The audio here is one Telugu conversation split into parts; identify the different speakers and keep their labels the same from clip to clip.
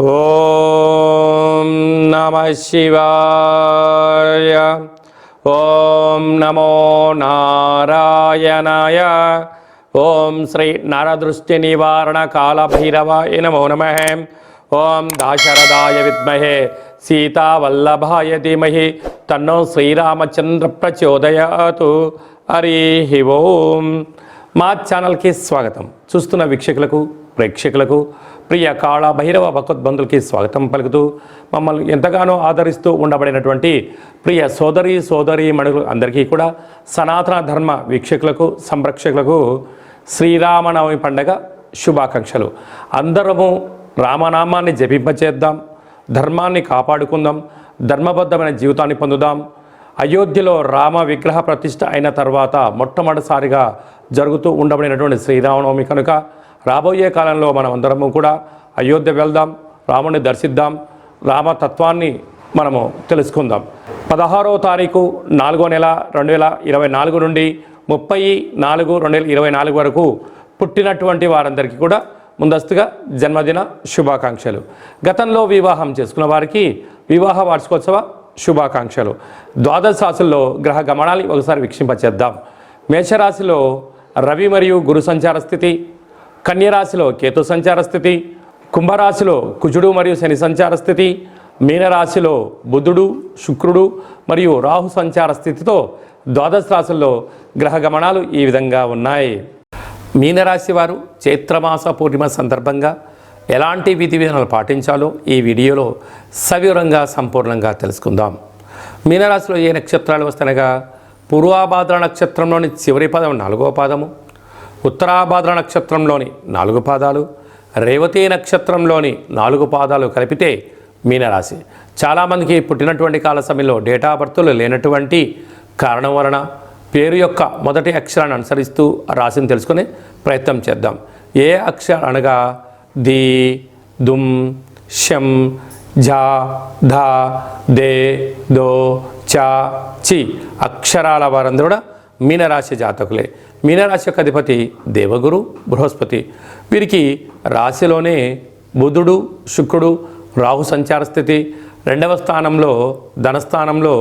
Speaker 1: ఓం నమః శివాయ. ఓం నమో నారాయణాయ. ఓం శ్రీ నరదృష్టి నివారణ కాళభైరవాయ నమో నమః. ఓం దాశరథాయ విద్మహే సీతావల్లభాయ ధీమహి తన్నో శ్రీరామచంద్ర ప్రచోదయాతు. హరి ఓం. మా ఛానల్కి స్వాగతం. చూస్తున్న వీక్షకులకు ప్రేక్షకులకు ప్రియ కాళభైరవ భగవద్బంధులకి స్వాగతం పలుకుతూ మమ్మల్ని ఎంతగానో ఆదరిస్తూ ఉండబడినటువంటి ప్రియ సోదరీ మణులు అందరికీ కూడా సనాతన ధర్మ వీక్షకులకు సంరక్షకులకు శ్రీరామనవమి పండగ శుభాకాంక్షలు. అందరము రామనామాన్ని జపింపచేద్దాం, ధర్మాన్ని కాపాడుకుందాం, ధర్మబద్ధమైన జీవితాన్ని పొందుదాం. అయోధ్యలో రామ విగ్రహ ప్రతిష్ఠ అయిన తర్వాత మొట్టమొదటిసారిగా జరుగుతూ ఉండబడినటువంటి శ్రీరామనవమి కనుక రాబోయే కాలంలో మనం అందరము కూడా అయోధ్య వెళ్దాం, రాముని దర్శిద్దాం, రామతత్వాన్ని మనము తెలుసుకుందాం. 16వ తారీఖు 4వ నెల 2024 నుండి 30/4/2024 వరకు పుట్టినటువంటి వారందరికీ కూడా ముందస్తుగా జన్మదిన శుభాకాంక్షలు. గతంలో వివాహం చేసుకున్న వారికి వివాహ వార్షికోత్సవ శుభాకాంక్షలు. ద్వాదశ రాశుల్లో గ్రహ గమనాన్ని ఒకసారి వీక్షింపచేద్దాం. మేషరాశిలో రవి మరియు గురు సంచార స్థితి, కన్యరాశిలో కేతు సంచార స్థితి, కుంభరాశిలో కుజుడు మరియు శని సంచార స్థితి, మీనరాశిలో బుధుడు శుక్రుడు మరియు రాహు సంచార స్థితితో ద్వాదశ రాశుల్లో గ్రహ గమనాలు ఈ విధంగా ఉన్నాయి. మీనరాశి వారు చైత్రమాస పూర్ణిమ సందర్భంగా ఎలాంటి విధి విధానాలు పాటించాలో ఈ వీడియోలో సవివరంగా సంపూర్ణంగా తెలుసుకుందాం. మీనరాశిలో ఏ నక్షత్రాలు వస్తాయనగా పూర్వాభాద్ర నక్షత్రంలోని చివరి పదం 4వ పాదము, ఉత్తరాభాద్ర నక్షత్రంలోని 4 పాదాలు, రేవతి నక్షత్రంలోని 4 పాదాలు కలిపితే మీనరాశి. చాలామందికి పుట్టినటువంటి కాల సమయంలో డేటా బర్త్లు లేనటువంటి కారణం వలన పేరు యొక్క మొదటి అక్షరాన్ని అనుసరిస్తూ రాశిని తెలుసుకునే ప్రయత్నం చేద్దాం. ఏ అక్షరం అనగా ది, దుమ్, షం, ఝా, ధా, దే, దో, చా, చి అక్షరాల వారందరూ కూడా మీనరాశి జాతకులే. మీనరాశి యొక్క అధిపతి దేవగురు బృహస్పతి. వీరికి రాశిలోనే బుధుడు శుక్రుడు రాహు సంచార స్థితి, 2వ స్థానంలో ధనస్థానంలో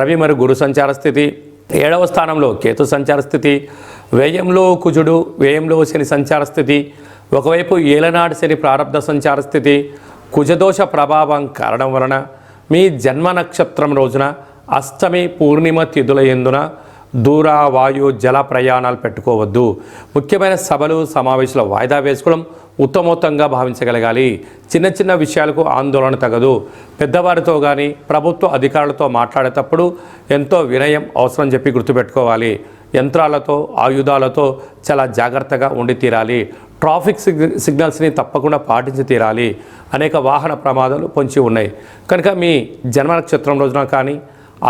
Speaker 1: రవి మరియు గురు సంచార స్థితి, 7వ స్థానంలో కేతు సంచార స్థితి, వ్యయంలో కుజుడు వ్యయంలో శని సంచార స్థితి, ఒకవైపు ఏలనాడు శని ప్రారబ్ధ సంచార స్థితి, కుజదోష ప్రభావం కారణం వలన మీ జన్మ నక్షత్రం రోజున అష్టమి పూర్ణిమ తిథుల యందున దూర వాయు జల ప్రయాణాలు పెట్టుకోవద్దు. ముఖ్యమైన సభలు సమావేశాలు వాయిదా వేసుకోవడం ఉత్తమోత్తంగా భావించగలగాలి. చిన్న చిన్న విషయాలకు ఆందోళన తగదు. పెద్దవారితో కానీ ప్రభుత్వ అధికారులతో మాట్లాడేటప్పుడు ఎంతో వినయం అవసరం చెప్పి గుర్తుపెట్టుకోవాలి. యంత్రాలతో ఆయుధాలతో చాలా జాగ్రత్తగా ఉండి తీరాలి. ట్రాఫిక్ సిగ్నల్స్ని తప్పకుండా పాటించి తీరాలి. అనేక వాహన ప్రమాదాలు పొంచి ఉన్నాయి కనుక మీ జన్మ నక్షత్రం రోజున కానీ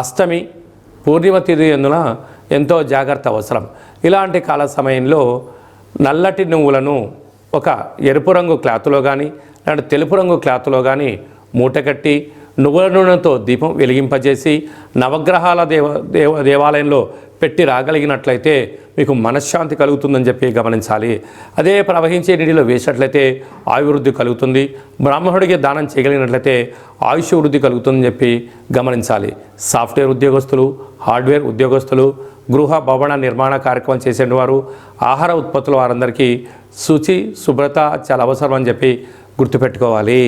Speaker 1: అష్టమి పూర్ణిమ తిథి యందున ఎంతో జాగ్రత్త అవసరం. ఇలాంటి కాల సమయంలో నల్లటి నువ్వులను ఒక ఎరుపు రంగు క్లాత్లో కానీ లేదంటే తెలుపు రంగు క్లాత్లో కానీ మూటకట్టి నువ్వుల నూనెతో దీపం వెలిగింపజేసి నవగ్రహాల దేవాలయంలో పెట్టి రాగలిగినట్లయితే మీకు మనశ్శాంతి కలుగుతుందని చెప్పి గమనించాలి. అదే ప్రవహించే నీటిలో వేసినట్లయితే ఆయువృద్ధి కలుగుతుంది. బ్రాహ్మణుడికి దానం చేయగలిగినట్లయితే ఆయుష్ వృద్ధి కలుగుతుందని చెప్పి గమనించాలి. సాఫ్ట్వేర్ ఉద్యోగస్తులు, హార్డ్వేర్ ఉద్యోగస్తులు, గృహ భవన నిర్మాణ కార్యక్రమం చేసేవారు, ఆహార ఉత్పత్తుల వారందరికీ శుచి శుభ్రత చాలా అవసరం అని చెప్పి గుర్తుపెట్టుకోవాలి.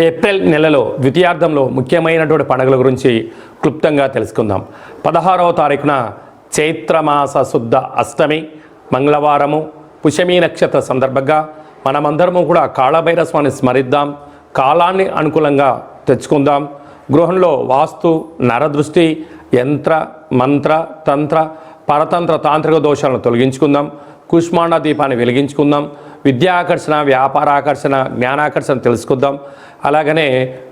Speaker 1: ఏప్రిల్ నెలలో ద్వితీయార్థంలో ముఖ్యమైనటువంటి పండుగల గురించి క్లుప్తంగా తెలుసుకుందాం. 16వ తారీఖున చైత్రమాస శుద్ధ అష్టమి మంగళవారము పుష్యమీ నక్షత్ర సందర్భంగా మనమందరము కూడా కాళభైరవ స్వామిని స్మరిద్దాం. కాలాన్ని అనుకూలంగా తెచ్చుకుందాం. గృహంలో వాస్తు నరదృష్టి యంత్ర మంత్ర తంత్ర పరతంత్ర తాంత్రిక దోషాలను తొలగించుకుందాం. కుష్మాండ దీపాన్ని వెలిగించుకుందాం. విద్యాకర్షణ వ్యాపారాకర్షణ జ్ఞానాకర్షణ తెలుసుకుందాం. అలాగనే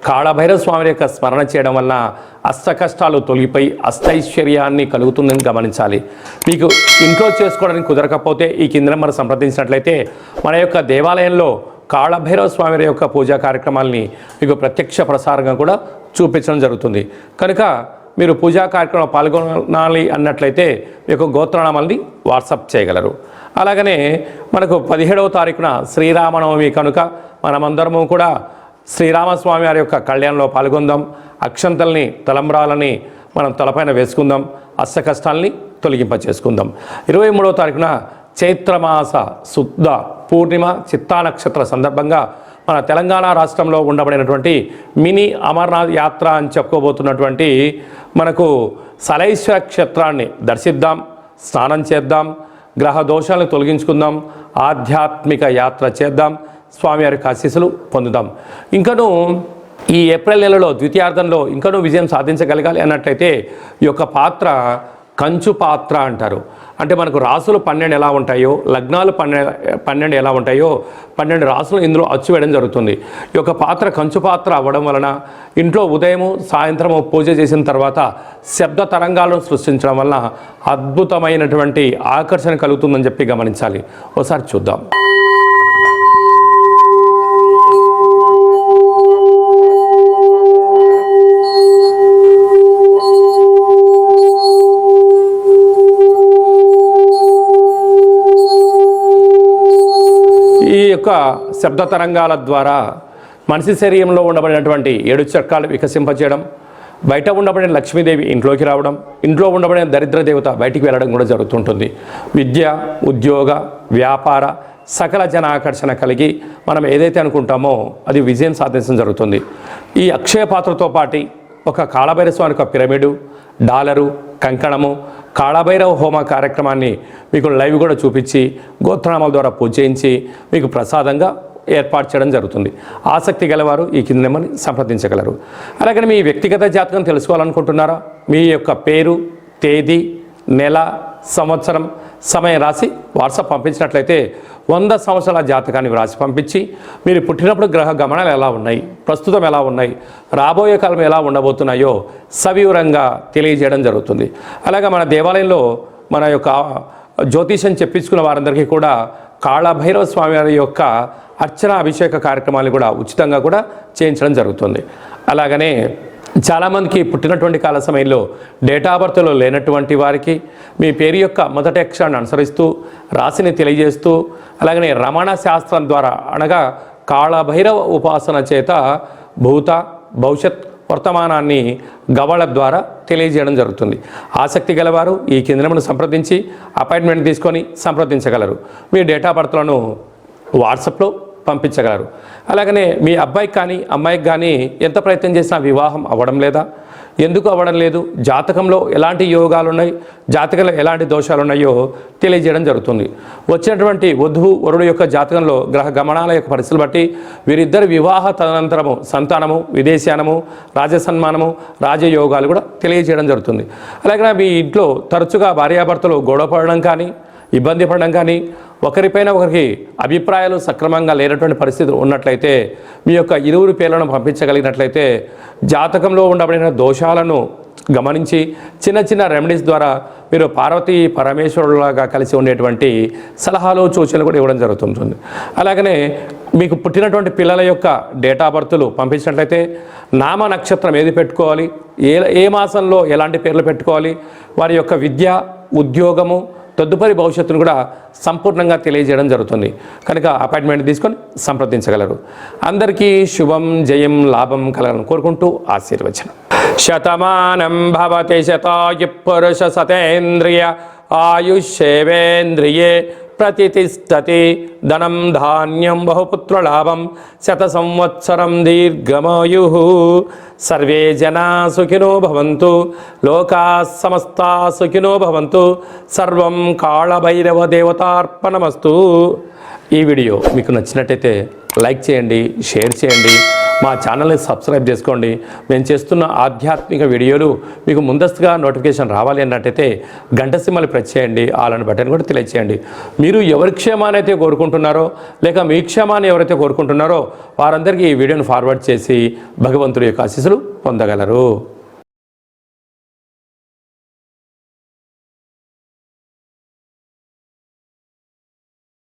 Speaker 1: కాళభైరవ స్వామి యొక్క స్మరణ చేయడం వలన అష్ట కష్టాలు తొలగిపోయి అష్టైశ్వర్యాన్ని కలుగుతుందని గమనించాలి. మీకు ఇంట్లో చేసుకోవడానికి కుదరకపోతే ఈ కింద మనం సంప్రదించినట్లయితే మన యొక్క దేవాలయంలో కాళభైరవ స్వామి యొక్క పూజా కార్యక్రమాలని మీకు ప్రత్యక్ష ప్రసారంగా కూడా చూపించడం జరుగుతుంది. కనుక మీరు పూజా కార్యక్రమంలో పాల్గొనాలి అన్నట్లయితే మీ యొక్క గోత్రనామాల్ని వాట్సాప్ చేయగలరు. అలాగనే మనకు 17వ తారీఖున శ్రీరామనవమి కనుక మనమందరము కూడా శ్రీరామస్వామి వారి యొక్క కళ్యాణంలో పాల్గొందాం. అక్షంతల్ని తలంబ్రాలని మనం తలపైన వేసుకుందాం. అష్ట కష్టాల్ని తొలగింప చేసుకుందాం. 23వ తారీఖున చైత్రమాస శుద్ధ పూర్ణిమ చిత్తా నక్షత్ర సందర్భంగా మన తెలంగాణ రాష్ట్రంలో ఉండబడినటువంటి మినీ అమర్నాథ్ యాత్ర అని చెప్పుకోబోతున్నటువంటి మనకు సలైశ్వర క్షేత్రాన్ని దర్శిద్దాం, స్నానం చేద్దాం, గ్రహ దోషాలను తొలగించుకుందాం, ఆధ్యాత్మిక యాత్ర చేద్దాం, స్వామివారి ఆశీస్సులు పొందుదాం. ఇంకనూ ఈ ఏప్రిల్ నెలలో ద్వితీయార్థంలో ఇంకనూ విజయం సాధించగలగాలి అన్నట్లయితే ఈ యొక్క పాత్ర కంచు పాత్ర అంటారు. అంటే మనకు రాసులు 12 ఎలా ఉంటాయో, లగ్నాలు 12 ఎలా ఉంటాయో 12 రాసులు ఇందులో అచ్చు వేయడం జరుగుతుంది. ఈ యొక్క పాత్ర కంచు పాత్ర అవ్వడం వలన ఇంట్లో ఉదయము సాయంత్రము పూజ చేసిన తర్వాత శబ్ద తరంగాలను సృష్టించడం వలన అద్భుతమైనటువంటి ఆకర్షణ కలుగుతుందని చెప్పి గమనించాలి. ఒకసారి చూద్దాం. ఈ యొక్క శబ్ద తరంగాల ద్వారా మనిషి శరీరంలో ఉండబడినటువంటి 7 చక్రాలు వికసింపచేయడం, బయట ఉండబడిన లక్ష్మీదేవి ఇంట్లోకి రావడం, ఇంట్లో ఉండబడిన దరిద్ర దేవత బయటికి వెళ్ళడం కూడా జరుగుతుంటుంది. విద్య, ఉద్యోగ, వ్యాపార సకల జన ఆకర్షణ కలిగి మనం ఏదైతే అనుకుంటామో అది విజయం సాధించడం జరుగుతుంది. ఈ అక్షయ పాత్రతో పాటు ఒక కాళభైరవ స్వామి యొక్క పిరమిడు, డాలరు, కంకణము, కాళభైరవ హోమ కార్యక్రమాన్ని మీకు లైవ్ కూడా చూపించి గోత్రనామాల ద్వారా పూజ చేయించి మీకు ప్రసాదంగా ఏర్పాటు చేయడం జరుగుతుంది. ఆసక్తి గలవారు ఈ కింద నెంబర్ని సంప్రదించగలరు. అలాగే మీ వ్యక్తిగత జాతకం తెలుసుకోవాలనుకుంటున్నారా? మీ యొక్క పేరు, తేదీ, నెల, సంవత్సరం, సమయం రాసి వాట్సాప్ పంపించినట్లయితే 100 సంవత్సరాల జాతకాన్ని వ్రాసి పంపించి మీరు పుట్టినప్పుడు గ్రహ గమనాలు ఎలా ఉన్నాయి, ప్రస్తుతం ఎలా ఉన్నాయి, రాబోయే కాలం ఎలా ఉండబోతున్నాయో సవివరంగా తెలియజేయడం జరుగుతుంది. అలాగే మన దేవాలయంలో మన యొక్క జ్యోతిషం చెప్పించుకున్న వారందరికీ కూడా కాళభైరవ స్వామి వారి యొక్క అర్చన అభిషేక కార్యక్రమాలు కూడా ఉచితంగా కూడా చేయించడం జరుగుతుంది. అలాగనే చాలామందికి పుట్టినటువంటి కాల సమయంలో డేటా ఆఫ్ బర్త్లో లేనటువంటి వారికి మీ పేరు యొక్క మొదటి అక్షరాన్ని అనుసరిస్తూ రాశిని తెలియజేస్తూ అలాగనే రమణ శాస్త్రం ద్వారా అనగా కాళభైరవ ఉపాసన చేత భూత భవిష్యత్ వర్తమానాన్ని గవళ ద్వారా తెలియజేయడం జరుగుతుంది. ఆసక్తి గలవారు ఈ కేంద్రమును సంప్రదించి అపాయింట్మెంట్ తీసుకొని సంప్రదించగలరు. మీ డేటా ఆఫ్ బర్త్లను వాట్సాప్లో పంపించగలరు. అలాగనే మీ అబ్బాయికి కానీ అమ్మాయికి కానీ ఎంత ప్రయత్నం చేసినా వివాహం అవ్వడం లేదా, ఎందుకు అవ్వడం లేదు, జాతకంలో ఎలాంటి యోగాలు ఉన్నాయి, జాతకంలో ఎలాంటి దోషాలు ఉన్నాయో తెలియజేయడం జరుగుతుంది. వచ్చినటువంటి వధువు వరుడు యొక్క జాతకంలో గ్రహ గమనాల యొక్క పరిస్థితులు బట్టి వీరిద్దరి వివాహ తదనంతరము సంతానము, విదేశానము, రాజసన్మానము, రాజయోగాలు కూడా తెలియజేయడం జరుగుతుంది. అలాగే మీ ఇంట్లో తరచుగా భార్యాభర్తలు గొడవ పడడం కానీ, ఇబ్బంది పడడం కానీ, ఒకరిపైన ఒకరికి అభిప్రాయాలు సక్రమంగా లేనటువంటి పరిస్థితులు ఉన్నట్లయితే మీ యొక్క ఇరువురు పేర్లను పంపించగలిగినట్లయితే జాతకంలో ఉండబడిన దోషాలను గమనించి చిన్న చిన్న రెమెడీస్ ద్వారా మీరు పార్వతీ పరమేశ్వరులాగా కలిసి ఉండేటువంటి సలహాలు సూచనలు కూడా ఇవ్వడం జరుగుతుంటుంది. అలాగనే మీకు పుట్టినటువంటి పిల్లల యొక్క డేటా ఆఫ్ బర్త్లు పంపించినట్లయితే నామ నక్షత్రం ఏది పెట్టుకోవాలి, ఏ మాసంలో ఎలాంటి పేర్లు పెట్టుకోవాలి, వారి యొక్క విద్య, ఉద్యోగము, తదుపరి భవిష్యత్తును కూడా సంపూర్ణంగా తెలియజేయడం జరుగుతుంది. కనుక అపాయింట్మెంట్ తీసుకొని సంప్రదించగలరు. అందరికీ శుభం, జయం, లాభం కలగాలని కోరుకుంటూ ఆశీర్వచనం. శతమానం భవతి శతాయు పురుష సతేంద్రియ ఆయుష్యేవేంద్రియే ప్రతిష్టతి ధనం ధాన్యం బహుపుత్రలాభం శత సంవత్సరం దీర్ఘమాయు. సర్వే జనా సుఖినో భవంతు, లోకా సమస్తా సుఖినో భవంతు. సర్వం కాళభైరవ దేవతార్పణమస్తు. ఈ వీడియో మీకు నచ్చినట్టయితే లైక్ చేయండి, షేర్ చేయండి, మా ఛానల్ని సబ్స్క్రైబ్ చేసుకోండి. మేము చేస్తున్న ఆధ్యాత్మిక వీడియోలు మీకు ముందస్తుగా నోటిఫికేషన్ రావాలి అన్నట్టయితే గంట సింబల్ ప్రెస్ చేయండి, ఆల్ బటన్ కూడా తెలియచేయండి. మీరు ఎవరి క్షేమాన్ని అయితే కోరుకుంటున్నారో లేక మీ క్షేమాన్ని ఎవరైతే కోరుకుంటున్నారో వారందరికీ ఈ వీడియోను ఫార్వర్డ్ చేసి భగవంతుడి యొక్క ఆశీస్సులు పొందగలరు.